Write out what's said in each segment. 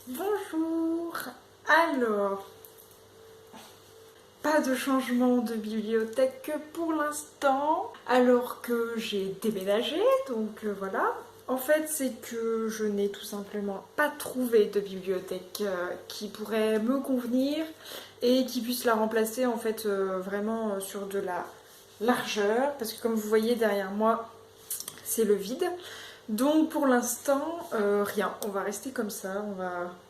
Bonjour. Alors, pas de changement de bibliothèque pour l'instant, alors que j'ai déménagé, donc voilà. En fait, c'est que je n'ai tout simplement pas trouvé de bibliothèque qui pourrait me convenir et qui puisse la remplacer en fait vraiment sur de la largeur, parce que comme vous voyez derrière moi, c'est le vide. Donc pour l'instant, rien. On va rester comme ça.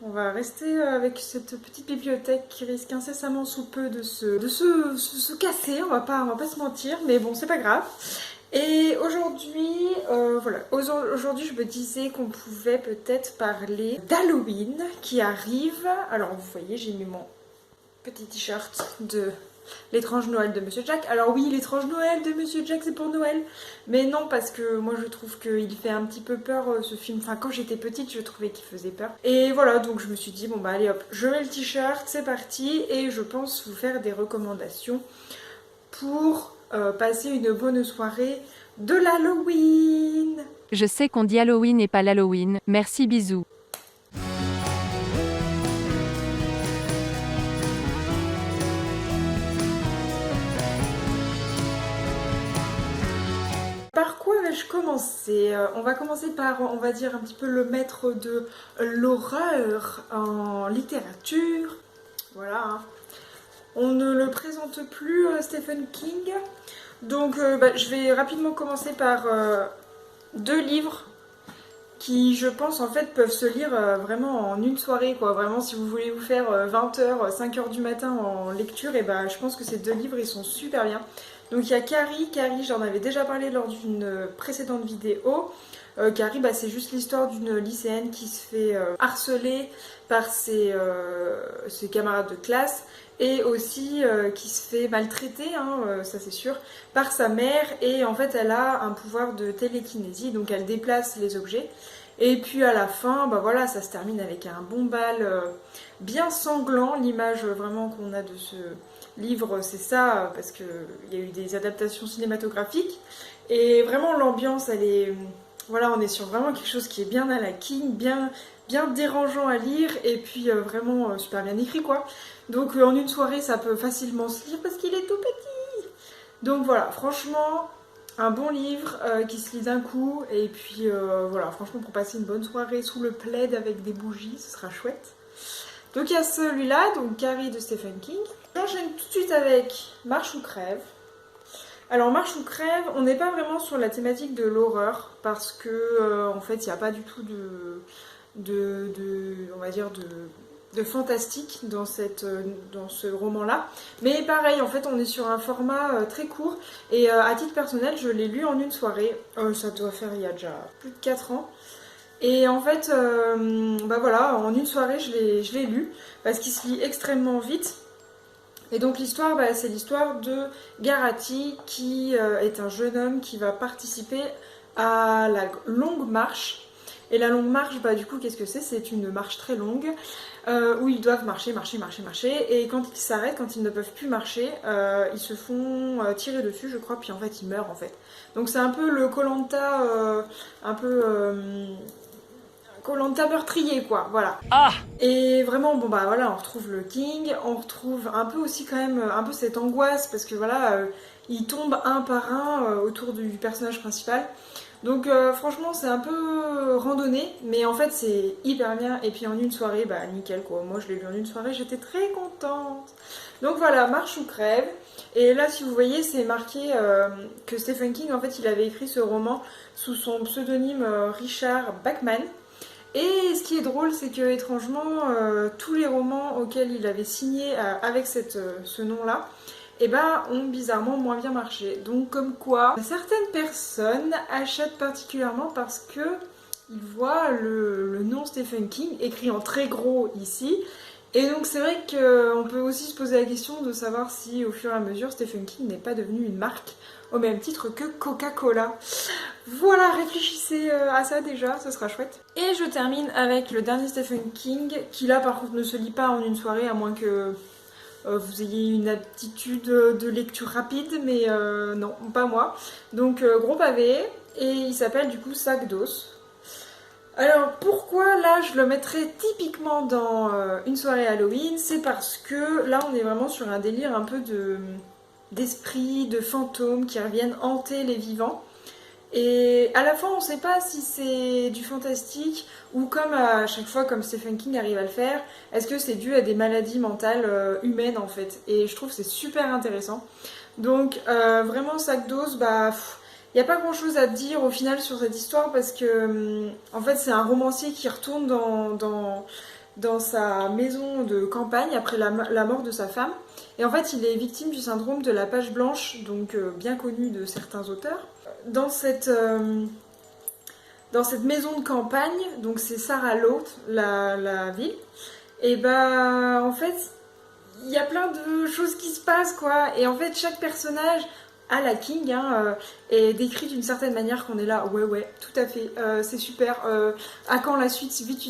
On va rester avec cette petite bibliothèque qui risque incessamment sous peu de se casser. On va pas se mentir, mais bon, c'est pas grave. Et aujourd'hui, voilà. Aujourd'hui, je me disais qu'on pouvait peut-être parler d'Halloween qui arrive. Alors vous voyez, j'ai mis mon petit t-shirt de L'étrange Noël de Monsieur Jack. Alors oui, l'étrange Noël de Monsieur Jack, c'est pour Noël. Mais non, parce que moi je trouve qu'il fait un petit peu peur ce film. Enfin, quand j'étais petite, je trouvais qu'il faisait peur. Et voilà, donc je me suis dit, bon bah allez hop, je mets le t-shirt, c'est parti. Et je pense vous faire des recommandations pour passer une bonne soirée de l'Halloween. Je sais qu'on dit Halloween et pas l'Halloween, merci bisous. Par quoi vais-je commencer? On va commencer par, on va dire, un petit peu le maître de l'horreur en littérature. Voilà, hein. On ne le présente plus, Stephen King. Donc je vais rapidement commencer par deux livres qui, je pense, en fait, peuvent se lire vraiment en une soirée, quoi. Vraiment, si vous voulez vous faire 20h, 5h du matin en lecture, et je pense que ces deux livres, ils sont super bien. Donc il y a Carrie. Carrie, j'en avais déjà parlé lors d'une précédente vidéo. Carrie, c'est juste l'histoire d'une lycéenne qui se fait harceler par ses camarades de classe et aussi qui se fait maltraiter, hein, ça c'est sûr, par sa mère. Et en fait, elle a un pouvoir de télékinésie, donc elle déplace les objets. Et puis à la fin, voilà, ça se termine avec un bon bal bien sanglant. L'image vraiment qu'on a de ce livre, c'est ça, parce qu'il y a eu des adaptations cinématographiques. Et vraiment, l'ambiance, elle est. Voilà, on est sur vraiment quelque chose qui est bien à la King, bien dérangeant à lire, et puis vraiment super bien écrit, quoi. Donc en une soirée, ça peut facilement se lire parce qu'il est tout petit. Donc voilà, franchement, un bon livre qui se lit d'un coup, et puis voilà, franchement, pour passer une bonne soirée sous le plaid avec des bougies, ce sera chouette. Donc il y a celui-là, donc Carrie de Stephen King. J'enchaîne tout de suite avec Marche ou crève. Alors Marche ou crève, on n'est pas vraiment sur la thématique de l'horreur parce que en fait il n'y a pas du tout on va dire de fantastique dans ce roman-là. Mais pareil, en fait on est sur un format très court et à titre personnel je l'ai lu en une soirée. Ça doit faire il y a déjà plus de 4 ans. Et en fait, voilà, en une soirée je l'ai lu parce qu'il se lit extrêmement vite. Et donc l'histoire, c'est l'histoire de Garati qui est un jeune homme qui va participer à la longue marche. Et la longue marche, du coup, qu'est-ce que c'est? C'est une marche très longue où ils doivent marcher. Et quand ils s'arrêtent, quand ils ne peuvent plus marcher, ils se font tirer dessus, je crois, puis en fait ils meurent en fait. Donc c'est un peu le koh un peu koh meurtrier, quoi, voilà. Ah! Et vraiment, voilà, on retrouve le King, on retrouve un peu aussi quand même, un peu cette angoisse, parce que voilà, ils tombent un par un autour du personnage principal. Donc franchement, c'est un peu randonné, mais en fait, c'est hyper bien. Et puis en une soirée, nickel, quoi. Moi, je l'ai lu en une soirée, j'étais très contente. Donc voilà, Marche ou crève. Et là, si vous voyez, c'est marqué que Stephen King, en fait, il avait écrit ce roman sous son pseudonyme Richard Bachman. Et ce qui est drôle, c'est que étrangement, tous les romans auxquels il avait signé avec ce nom-là, ont bizarrement moins bien marché. Donc comme quoi, certaines personnes achètent particulièrement parce que ils voient le nom Stephen King écrit en très gros ici. Et donc c'est vrai qu'on peut aussi se poser la question de savoir si au fur et à mesure Stephen King n'est pas devenu une marque au même titre que Coca-Cola. Voilà, réfléchissez à ça déjà, ce sera chouette. Et je termine avec le dernier Stephen King, qui là par contre ne se lit pas en une soirée, à moins que vous ayez une aptitude de lecture rapide, mais non, pas moi. Donc gros pavé, et il s'appelle du coup Sac d'os. Alors pourquoi là je le mettrais typiquement dans une soirée Halloween? C'est parce que là on est vraiment sur un délire un peu d'esprit, de fantômes qui reviennent hanter les vivants. Et à la fois on sait pas si c'est du fantastique ou comme à chaque fois comme Stephen King arrive à le faire, est-ce que c'est dû à des maladies mentales humaines en fait. Et je trouve que c'est super intéressant. Donc vraiment sac dose, bah... il n'y a pas grand chose à dire au final sur cette histoire parce que en fait c'est un romancier qui retourne dans sa maison de campagne après la mort de sa femme. Et en fait il est victime du syndrome de la page blanche, donc bien connu de certains auteurs. Dans cette, euh, dans cette maison de campagne, donc c'est Sarah Lode, la ville, et bah en fait il y a plein de choses qui se passent quoi. Et en fait chaque personnage à la King est décrit d'une certaine manière qu'on est là, ouais, tout à fait, c'est super, à quand la suite, vite.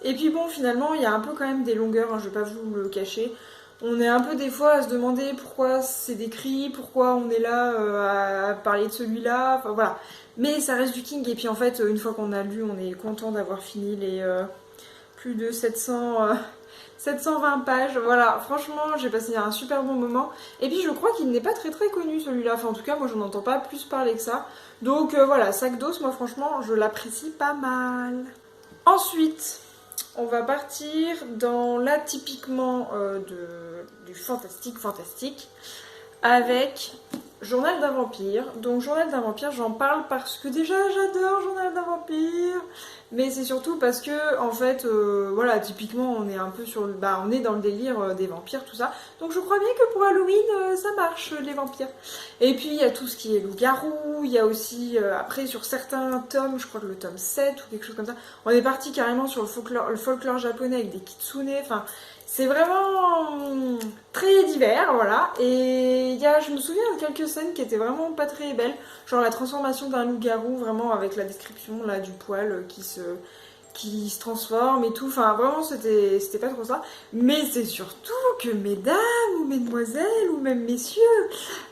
Et puis bon, finalement, il y a un peu quand même des longueurs, je vais pas vous le cacher. On est un peu des fois à se demander pourquoi c'est décrit, pourquoi on est là à parler de celui-là, enfin voilà. Mais ça reste du King, et puis en fait, une fois qu'on a lu, on est content d'avoir fini les plus de 720 pages, voilà, franchement j'ai passé un super bon moment. Et puis je crois qu'il n'est pas très connu celui-là, enfin en tout cas moi j'en entends pas plus parler que ça. Donc voilà, sac d'os, moi franchement je l'apprécie pas mal. Ensuite, on va partir dans là typiquement du fantastique, avec Journal d'un vampire. Donc Journal d'un vampire, j'en parle parce que déjà j'adore Journal d'un vampire, mais c'est surtout parce que en fait, voilà, typiquement on est un peu sur bah on est dans le délire des vampires, tout ça. Donc je crois bien que pour Halloween, ça marche les vampires. Et puis il y a tout ce qui est loup-garou, il y a aussi après sur certains tomes, je crois que le tome 7 ou quelque chose comme ça, on est parti carrément sur le folklore japonais avec des kitsune, enfin c'est vraiment très divers, voilà. Et je me souviens de quelques scènes qui étaient vraiment pas très belles. Genre la transformation d'un loup-garou, vraiment avec la description là du poil qui se transforme et tout. Enfin, vraiment, c'était pas trop ça. Mais c'est surtout que, mesdames ou mesdemoiselles ou même messieurs,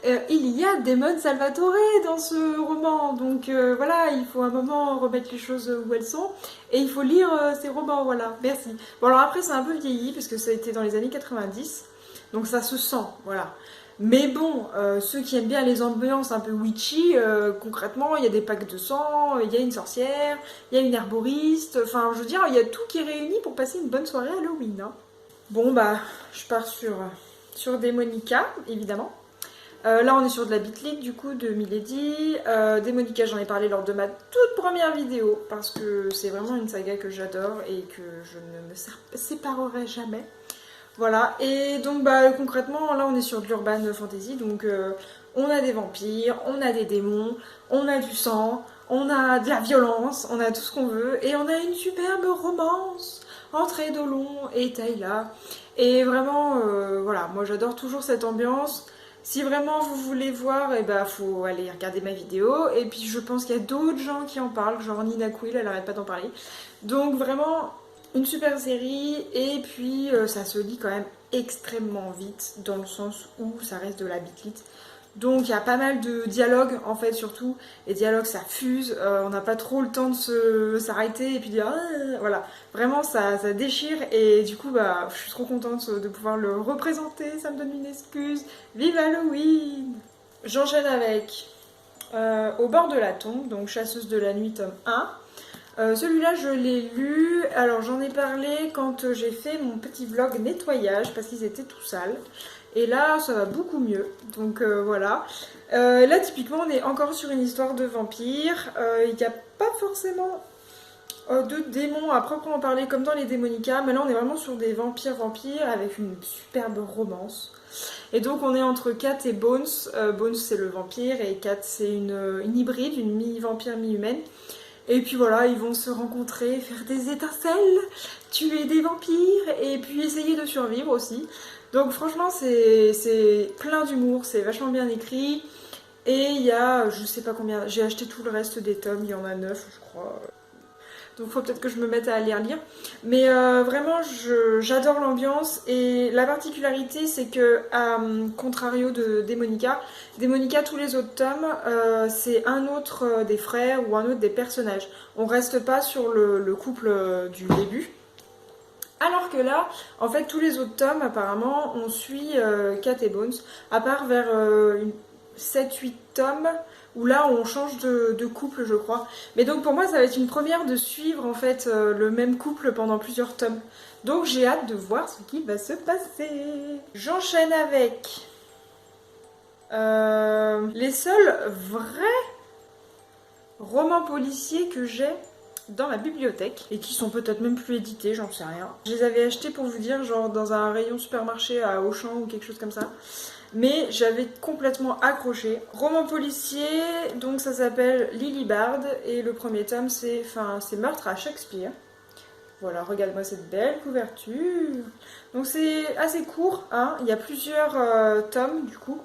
il y a Damon Salvatore dans ce roman. Donc voilà, il faut un moment remettre les choses où elles sont. Et il faut lire ces romans, voilà. Merci. Bon, alors après, c'est un peu vieilli parce que ça a été dans les années 90. Donc ça se sent, voilà. Mais bon, ceux qui aiment bien les ambiances un peu witchy, concrètement, il y a des packs de sang, il y a une sorcière, il y a une herboriste, enfin, je veux dire, il y a tout qui est réuni pour passer une bonne soirée Halloween. Hein. Bon, bah, je pars sur Démonica, évidemment. Là, on est sur de la Bitlit, du coup, de Milady. Démonica, j'en ai parlé lors de ma toute première vidéo, parce que c'est vraiment une saga que j'adore et que je ne me séparerai jamais. Voilà, et donc bah concrètement là on est sur de l'urban fantasy, donc on a des vampires, on a des démons, on a du sang, on a de la violence, on a tout ce qu'on veut, et on a une superbe romance entre Eidolon et Tayla. Et vraiment, voilà, moi j'adore toujours cette ambiance. Si vraiment vous voulez voir, et bah faut aller regarder ma vidéo. Et puis je pense qu'il y a d'autres gens qui en parlent, genre Nina Quill, elle arrête pas d'en parler. Donc vraiment, une super série, et puis ça se lit quand même extrêmement vite, dans le sens où ça reste de la bitlit. Donc il y a pas mal de dialogues en fait surtout, les dialogues ça fuse, on n'a pas trop le temps de s'arrêter et puis dire voilà, vraiment ça déchire et du coup bah je suis trop contente de pouvoir le représenter, ça me donne une excuse, vive Halloween. J'enchaîne avec Au bord de la tombe, donc Chasseuse de la nuit tome 1. Celui-là je l'ai lu, alors j'en ai parlé quand j'ai fait mon petit vlog nettoyage parce qu'ils étaient tout sales. Et là ça va beaucoup mieux, donc voilà. Là typiquement on est encore sur une histoire de vampire, il n'y a pas forcément de démons à proprement parler comme dans les Démonica, mais là on est vraiment sur des vampires avec une superbe romance. Et donc on est entre Kat et Bones, Bones c'est le vampire et Kat c'est une hybride, une mi-vampire mi-humaine. Et puis voilà, ils vont se rencontrer, faire des étincelles, tuer des vampires et puis essayer de survivre aussi. Donc franchement c'est plein d'humour, c'est vachement bien écrit. Et il y a, je sais pas combien, j'ai acheté tout le reste des tomes, il y en a 9 je crois. donc faut peut-être que je me mette à aller lire. Mais vraiment, j'adore l'ambiance, et la particularité, c'est que, à contrario de Démonica, tous les autres tomes, c'est un autre des frères ou un autre des personnages. On reste pas sur le couple du début. Alors que là, en fait, tous les autres tomes, apparemment, on suit Cat et Bones, à part vers 7-8 tomes, où là, on change de couple, je crois. Mais donc, pour moi, ça va être une première de suivre, en fait, le même couple pendant plusieurs tomes. Donc, j'ai hâte de voir ce qui va se passer. J'enchaîne avec les seuls vrais romans policiers que j'ai dans ma bibliothèque, et qui sont peut-être même plus édités, j'en sais rien. Je les avais achetés, pour vous dire, genre dans un rayon supermarché à Auchan ou quelque chose comme ça. Mais j'avais complètement accroché. Roman policier, donc ça s'appelle Lily Bard, et le premier tome c'est Meurtre à Shakespeare. Voilà, regarde-moi cette belle couverture. Donc c'est assez court, hein. Il y a plusieurs tomes du coup.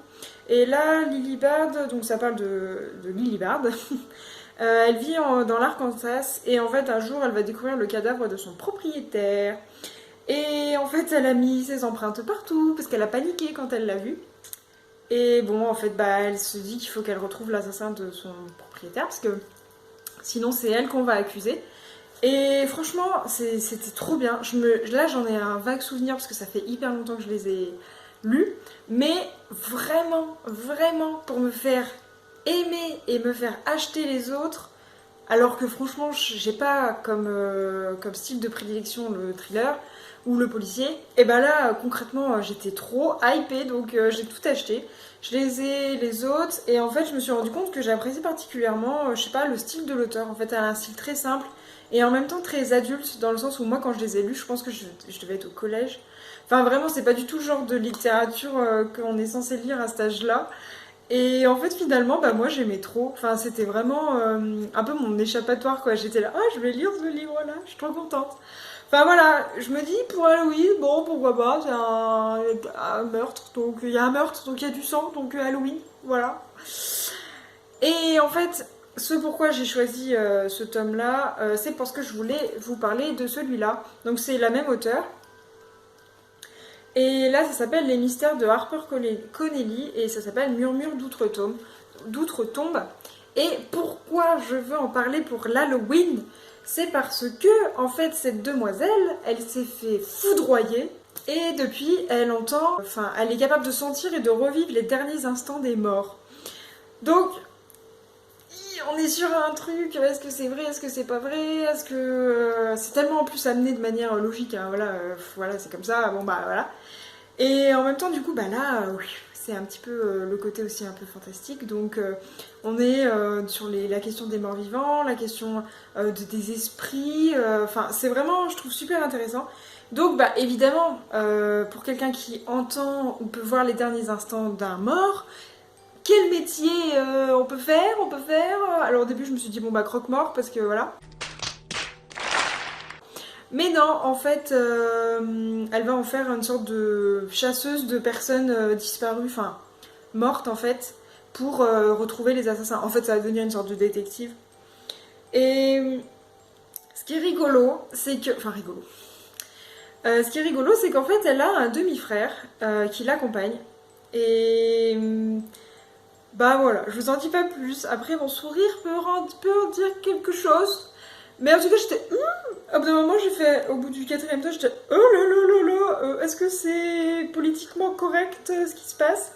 Et là, Lily Bard, donc ça parle de Lily Bard. Elle vit dans l'Arkansas, et en fait un jour elle va découvrir le cadavre de son propriétaire. Et en fait elle a mis ses empreintes partout parce qu'elle a paniqué quand elle l'a vu. Et bon, en fait elle se dit qu'il faut qu'elle retrouve l'assassin de son propriétaire, parce que sinon c'est elle qu'on va accuser. Et franchement c'était trop bien. Là j'en ai un vague souvenir parce que ça fait hyper longtemps que je les ai lus. Mais vraiment, vraiment pour me faire aimer et me faire acheter les autres, alors que franchement j'ai pas comme style de prédilection le thriller ou le policier, et ben là concrètement j'étais trop hypée, donc j'ai tout acheté. Je les ai les autres, et en fait je me suis rendu compte que j'apprécie particulièrement, je sais pas, le style de l'auteur. En fait elle a un style très simple et en même temps très adulte, dans le sens où moi quand je les ai lus, je pense que je devais être au collège. Enfin vraiment c'est pas du tout le genre de littérature qu'on est censé lire à cet âge-là. Et en fait finalement moi j'aimais trop, enfin c'était vraiment un peu mon échappatoire quoi, j'étais là, ah je vais lire ce livre là, je suis trop contente. Enfin voilà, je me dis pour Halloween, bon pourquoi pas, c'est un meurtre, donc il y a un meurtre, donc il y a du sang, donc Halloween, voilà. Et en fait, ce pourquoi j'ai choisi ce tome là, c'est parce que je voulais vous parler de celui-là. Donc c'est la même auteure. Et là, ça s'appelle Les mystères de Harper Connelly, et ça s'appelle Murmure d'outre-tombe. Et pourquoi je veux en parler pour l'Halloween, c'est parce que, en fait, cette demoiselle, elle s'est fait foudroyer, et depuis, elle est capable de sentir et de revivre les derniers instants des morts. Donc, on est sur un truc, est-ce que c'est vrai, est-ce que c'est pas vrai, est-ce que c'est tellement en plus amené de manière logique, hein, voilà, c'est comme ça, bon voilà. Et en même temps, du coup, là, oui, c'est un petit peu le côté aussi un peu fantastique. Donc, on est sur la question des morts vivants, la question des esprits. Enfin, c'est vraiment, je trouve, super intéressant. Donc, évidemment, pour quelqu'un qui entend ou peut voir les derniers instants d'un mort, quel métier on peut faire Alors, au début, je me suis dit, croque-mort, parce que voilà. Mais non, en fait, elle va en faire une sorte de chasseuse de personnes disparues, enfin mortes en fait, pour retrouver les assassins. En fait, ça va devenir une sorte de détective. Et ce qui est rigolo, c'est que... Enfin, rigolo. Ce qui est rigolo, c'est qu'en fait, elle a un demi-frère qui l'accompagne. Et... voilà, je vous en dis pas plus. Après, mon sourire peut en dire quelque chose. Mais en tout cas, j'étais... Au bout d'un moment, au bout du 4e tome, j'étais... Oh là là là là, est-ce que c'est politiquement correct ce qui se passe?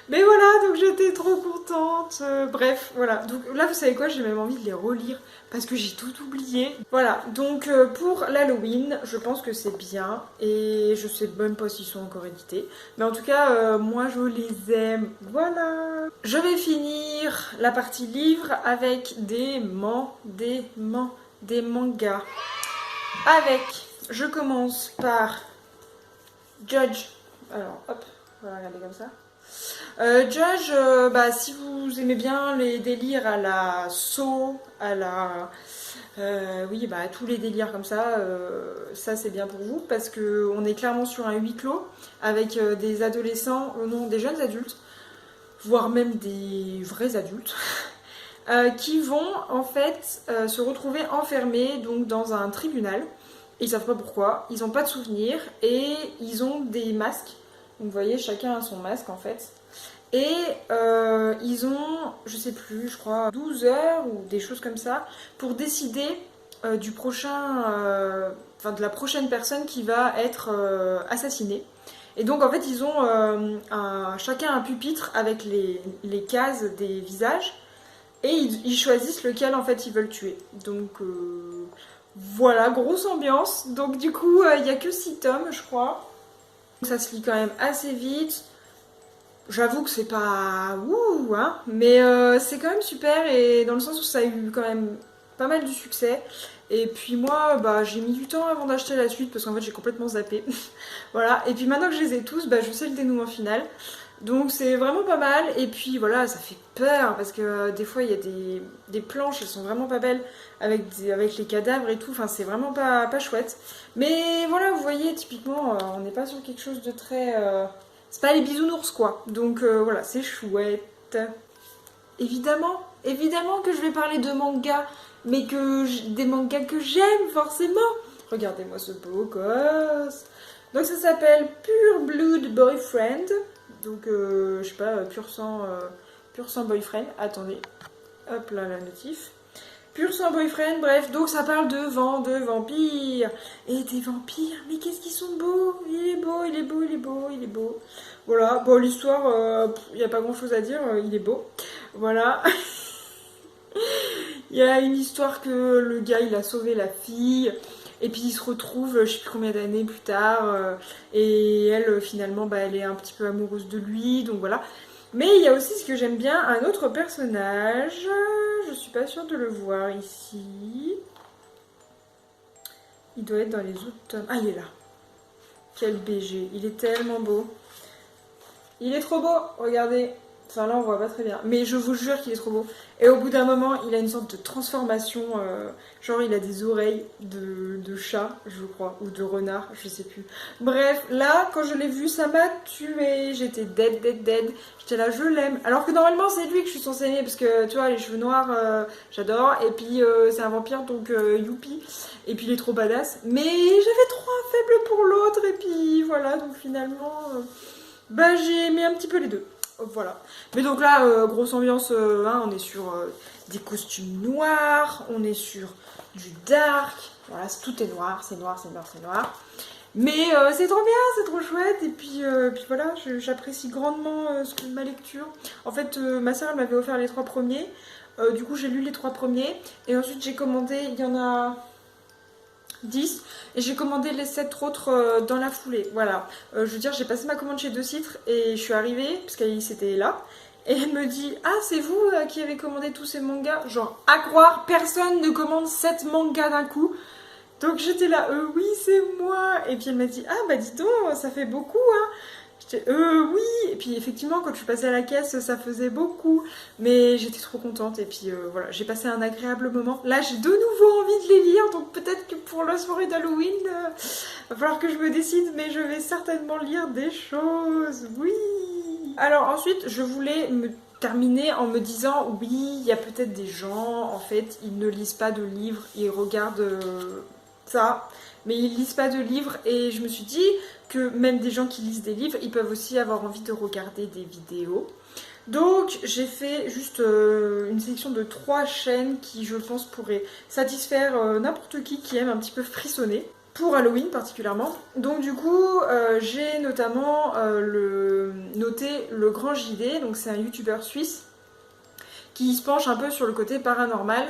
Mais voilà, donc j'étais trop contente. Bref, voilà. Donc là, vous savez quoi, j'ai même envie de les relire parce que j'ai tout oublié. Voilà, donc pour l'Halloween, je pense que c'est bien. Et je sais même pas s'ils sont encore édités. Mais en tout cas, moi, je les aime. Voilà. Je vais finir la partie livre avec des mangas. Je commence par Judge. Alors, hop, on va regarder comme ça. Judge, si vous aimez bien les délires à la Saw, à la... tous les délires comme ça, ça c'est bien pour vous, parce qu'on est clairement sur un huis clos, avec des adolescents, non, des jeunes adultes, voire même des vrais adultes. qui vont en fait se retrouver enfermés donc, dans un tribunal. Et ils savent pas pourquoi, ils n'ont pas de souvenirs et ils ont des masques. Donc vous voyez, chacun a son masque en fait. Et ils ont, je sais plus, je crois 12 heures ou des choses comme ça pour décider du prochain, de la prochaine personne qui va être assassinée. Et donc en fait ils ont chacun un pupitre avec les cases des visages et ils choisissent lequel en fait ils veulent tuer. Donc voilà, grosse ambiance. Donc du coup il n'y a que 6 tomes je crois. Ça se lit quand même assez vite. J'avoue que c'est pas ouh, hein, mais c'est quand même super et dans le sens où ça a eu quand même pas mal de succès. Et puis moi, bah, j'ai mis du temps avant d'acheter la suite parce qu'en fait j'ai complètement zappé. Voilà, et puis maintenant que je les ai tous, bah, je sais le dénouement final. Donc c'est vraiment pas mal. Et puis voilà, ça fait peur parce que des fois il y a des planches, elles sont vraiment pas belles avec les cadavres et tout. Enfin, c'est vraiment pas chouette. Mais voilà, vous voyez, typiquement, on n'est pas sur quelque chose de très. C'est pas les bisounours quoi. Donc voilà, c'est chouette. Évidemment que je vais parler de mangas, mais des mangas que j'aime forcément. Regardez-moi ce beau gosse. Donc ça s'appelle Pure Blood Boyfriend. Donc je sais pas, pur sang boyfriend. Attendez, hop là la notif. Pur sang boyfriend, bref, donc ça parle de vampires. Et des vampires, mais qu'est-ce qu'ils sont beaux. Il est beau, il est beau, il est beau, il est beau. Voilà, bon l'histoire, il n'y a pas grand chose à dire, il est beau. Voilà. Il y a une histoire que le gars il a sauvé la fille. Et puis il se retrouve, je sais plus combien d'années plus tard, et elle finalement bah, elle est un petit peu amoureuse de lui, donc voilà. Mais il y a aussi ce que j'aime bien, un autre personnage, je suis pas sûre de le voir ici. Il doit être dans les autres tomes. Ah il est là. Quel BG, il est tellement beau. Il est trop beau, regardez. Enfin là on voit pas très bien, mais je vous jure qu'il est trop beau. Et au bout d'un moment, il a une sorte de transformation, genre il a des oreilles de chat, je crois, ou de renard, je sais plus. Bref, là, quand je l'ai vu, ça m'a tuée. J'étais dead. J'étais là, je l'aime. Alors que normalement, c'est lui que je suis censée aimer, parce que tu vois, les cheveux noirs, j'adore. Et puis, c'est un vampire, donc youpi. Et puis, il est trop badass. Mais j'avais trop un faible pour l'autre, et puis voilà, donc finalement, bah j'ai aimé un petit peu les deux. Voilà. Mais donc là, grosse ambiance, hein, on est sur des costumes noirs, on est sur du dark, voilà, tout est noir, c'est noir. Mais c'est trop bien, c'est trop chouette, et puis voilà, j'apprécie grandement ma lecture. En fait, ma soeur m'avait offert les 3 premiers, du coup j'ai lu les 3 premiers, et ensuite j'ai commandé, il y en a 10 et j'ai commandé les 7 autres dans la foulée. Voilà, je veux dire, j'ai passé ma commande chez Deux Citres et je suis arrivée, parce qu'Alice était là, et elle me dit ah, c'est vous qui avez commandé tous ces mangas. Genre, à croire, personne ne commande 7 mangas d'un coup. Donc j'étais là, oui, c'est moi. Et puis elle m'a dit ah, bah dis donc, ça fait beaucoup, hein. J'étais oui. Et puis effectivement, quand je suis passée à la caisse, ça faisait beaucoup. Mais j'étais trop contente. Et puis voilà, j'ai passé un agréable moment. Là, j'ai de nouveau envie de les lire. Donc peut-être que pour la soirée d'Halloween, va falloir que je me décide. Mais je vais certainement lire des choses. Oui. Alors ensuite, je voulais me terminer en me disant oui, il y a peut-être des gens, en fait, ils ne lisent pas de livres. Ils regardent ça. Mais ils lisent pas de livres. Et je me suis dit que même des gens qui lisent des livres, ils peuvent aussi avoir envie de regarder des vidéos. Donc j'ai fait juste une sélection de 3 chaînes qui je pense pourraient satisfaire n'importe qui aime un petit peu frissonner, pour Halloween particulièrement. Donc du coup j'ai notamment noté le Grand JD, donc c'est un youtubeur suisse qui se penche un peu sur le côté paranormal.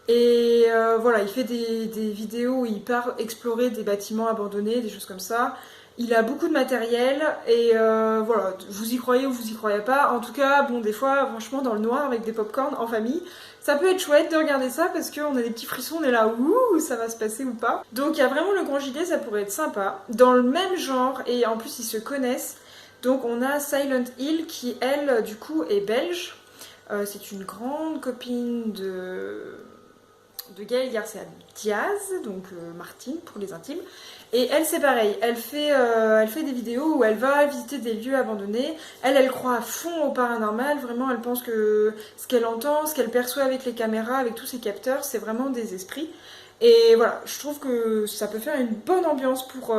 Et voilà, il fait des vidéos où il part explorer des bâtiments abandonnés, des choses comme ça. Il a beaucoup de matériel et voilà, vous y croyez ou vous y croyez pas. En tout cas, bon, des fois, franchement, dans le noir avec des pop-corn en famille, ça peut être chouette de regarder ça parce qu'on a des petits frissons, on est là, ouh, ça va se passer ou pas. Donc il y a vraiment le Grand JD, ça pourrait être sympa. Dans le même genre, et en plus ils se connaissent. Donc on a Silent Hill qui, elle, du coup, est belge. C'est une grande copine de Gaël Garcia Diaz, donc Martine pour les intimes. Et elle c'est pareil, elle fait des vidéos où elle va visiter des lieux abandonnés. Elle croit à fond au paranormal, vraiment elle pense que ce qu'elle entend, ce qu'elle perçoit avec les caméras, avec tous ses capteurs, c'est vraiment des esprits. Et voilà, je trouve que ça peut faire une bonne ambiance pour,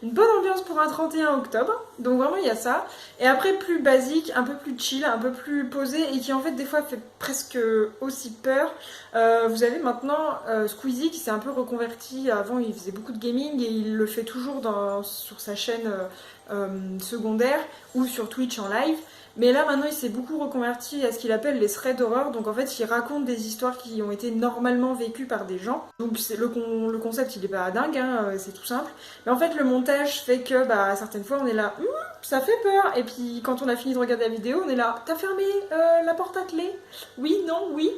une bonne ambiance pour un 31 octobre. Donc vraiment il y a ça. Et après plus basique, un peu plus chill, un peu plus posé et qui en fait des fois fait presque aussi peur. Vous avez maintenant Squeezie qui s'est un peu reconverti. Avant il faisait beaucoup de gaming et il le fait toujours sur sa chaîne secondaire ou sur Twitch en live. Mais là maintenant il s'est beaucoup reconverti à ce qu'il appelle les threads d'horreur. Donc en fait il raconte des histoires qui ont été normalement vécues par des gens. Donc le concept il est pas dingue, hein, c'est tout simple. Mais en fait le montage fait que bah, certaines fois on est là, ça fait peur. Et puis quand on a fini de regarder la vidéo on est là, t'as fermé la porte à clé? Oui, non, oui.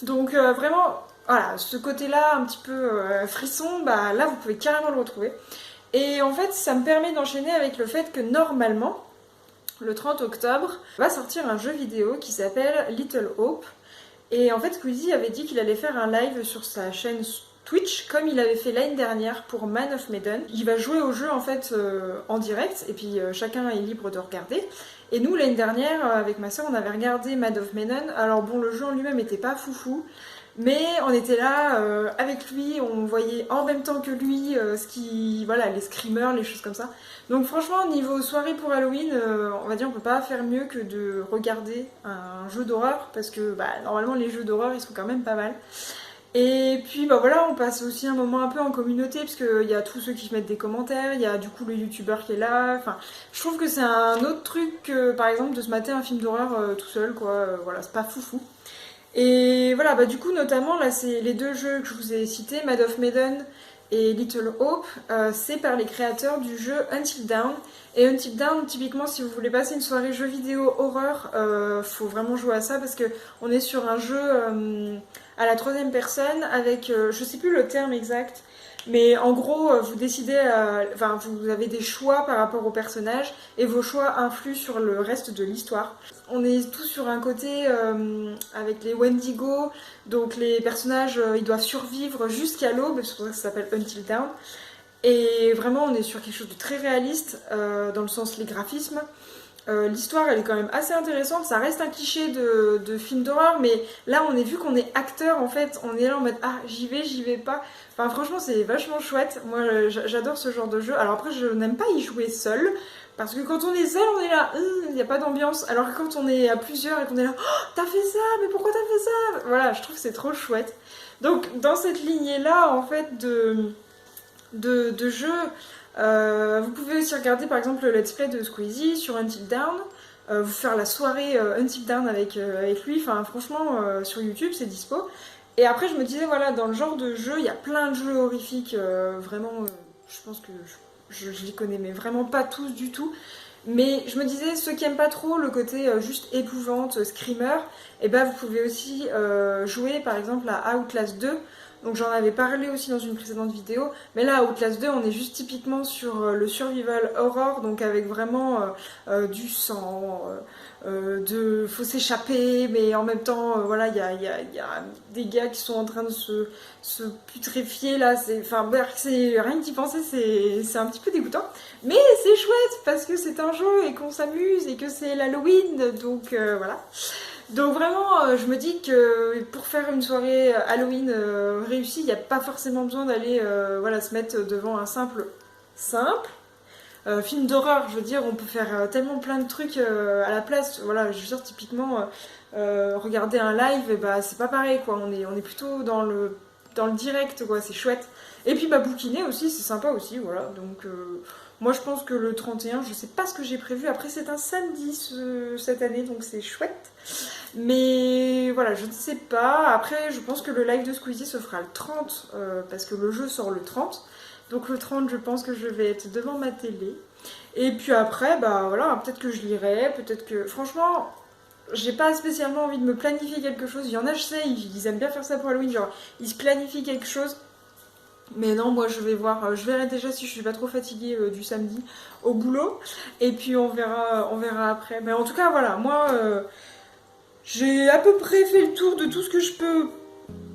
Donc vraiment voilà, ce côté là un petit peu frisson, bah là vous pouvez carrément le retrouver. Et en fait ça me permet d'enchaîner avec le fait que normalement le 30 octobre, va sortir un jeu vidéo qui s'appelle Little Hope. Et en fait, Squeezie avait dit qu'il allait faire un live sur sa chaîne Twitch, comme il avait fait l'année dernière pour Man of Medan. Il va jouer au jeu en fait en direct, et puis chacun est libre de regarder. Et nous, l'année dernière, avec ma soeur, on avait regardé Man of Medan. Alors bon, le jeu en lui-même était pas foufou, mais on était là avec lui, on voyait en même temps que lui voilà, les screamers, les choses comme ça. Donc franchement, niveau soirée pour Halloween, on va dire on peut pas faire mieux que de regarder un jeu d'horreur, parce que bah, normalement les jeux d'horreur ils sont quand même pas mal. Et puis bah voilà, on passe aussi un moment un peu en communauté, parce qu'il y a tous ceux qui mettent des commentaires, il y a du coup le youtubeur qui est là, enfin je trouve que c'est un autre truc que par exemple de se mater un film d'horreur tout seul quoi, voilà, c'est pas foufou. Et voilà, bah du coup notamment là c'est les deux jeux que je vous ai cités, Mad of Medan et Little Hope, c'est par les créateurs du jeu Until Dawn. Et Until Dawn, typiquement si vous voulez passer une soirée jeu vidéo horreur, faut vraiment jouer à ça parce que on est sur un jeu à la troisième personne avec, je sais plus le terme exact, mais en gros vous décidez, enfin vous avez des choix par rapport au personnage et vos choix influent sur le reste de l'histoire. On est tous sur un côté avec les Wendigo, donc les personnages ils doivent survivre jusqu'à l'aube, c'est pour ça que ça s'appelle Until Dawn. Et vraiment on est sur quelque chose de très réaliste dans le sens les graphismes. L'histoire elle est quand même assez intéressante, ça reste un cliché de film d'horreur, mais là on est vu qu'on est acteur en fait, on est là en mode ah j'y vais pas. Enfin franchement c'est vachement chouette, moi j'adore ce genre de jeu. Alors après je n'aime pas y jouer seul, parce que quand on est seul on est là, il n'y a pas d'ambiance, alors que quand on est à plusieurs et qu'on est là, oh, t'as fait ça, mais pourquoi t'as fait ça? Voilà, je trouve que c'est trop chouette. Donc dans cette lignée là en fait de jeux, vous pouvez aussi regarder par exemple le let's play de Squeezie sur Until Dawn, vous faire la soirée Until Dawn avec lui, enfin franchement sur YouTube c'est dispo. Et après je me disais voilà, dans le genre de jeu, il y a plein de jeux horrifiques, vraiment je pense que je les connais mais vraiment pas tous du tout. Mais je me disais, ceux qui aiment pas trop le côté juste épouvante, screamer, et ben vous pouvez aussi jouer par exemple à Outlast 2. Donc j'en avais parlé aussi dans une précédente vidéo, mais là Outlast 2 on est juste typiquement sur le survival horror, donc avec vraiment du sang, faut s'échapper, mais en même temps voilà il y a des gars qui sont en train de se putréfier là, enfin bref, rien que d'y penser c'est un petit peu dégoûtant, mais c'est chouette parce que c'est un jeu et qu'on s'amuse et que c'est l'Halloween, donc voilà. Donc vraiment, je me dis que pour faire une soirée Halloween réussie, il n'y a pas forcément besoin d'aller voilà, se mettre devant un simple film d'horreur. Je veux dire, on peut faire tellement plein de trucs à la place. Voilà, je veux dire, typiquement, regarder un live, bah, c'est pas pareil, quoi. On est plutôt dans le direct, quoi. C'est chouette. Et puis, bah, bouquiner aussi, c'est sympa aussi, voilà. Donc, moi, je pense que le 31, je sais pas ce que j'ai prévu. Après, c'est un samedi cette année, donc c'est chouette. Mais voilà, je ne sais pas. Après, je pense que le live de Squeezie se fera le 30, parce que le jeu sort le 30. Donc le 30, je pense que je vais être devant ma télé. Et puis après, bah voilà, peut-être que je lirai, peut-être que... Franchement, j'ai pas spécialement envie de me planifier quelque chose. Il y en a, je sais, ils aiment bien faire ça pour Halloween, genre, ils se planifient quelque chose. Mais non, moi je vais voir, je verrai déjà si je suis pas trop fatiguée du samedi au boulot. Et puis on verra après. Mais en tout cas, voilà, moi... j'ai à peu près fait le tour de tout ce que je peux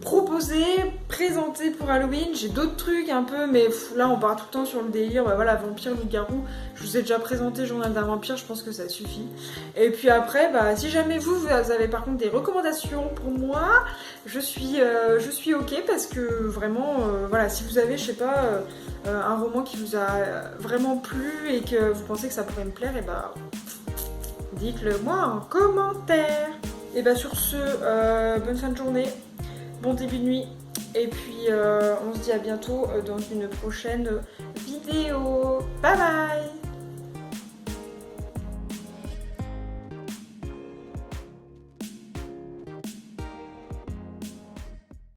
proposer, présenter pour Halloween. J'ai d'autres trucs un peu, mais là on part tout le temps sur le délire. Bah voilà, vampire, loup-garou. Je vous ai déjà présenté Journal d'un vampire, je pense que ça suffit. Et puis après, bah, si jamais vous avez par contre des recommandations pour moi, je suis ok parce que vraiment, voilà, si vous avez, je sais pas, un roman qui vous a vraiment plu et que vous pensez que ça pourrait me plaire, et bah dites-le moi en commentaire. Et bah sur ce, bonne fin de journée. Bon début de nuit et puis on se dit à bientôt dans une prochaine vidéo. Bye bye.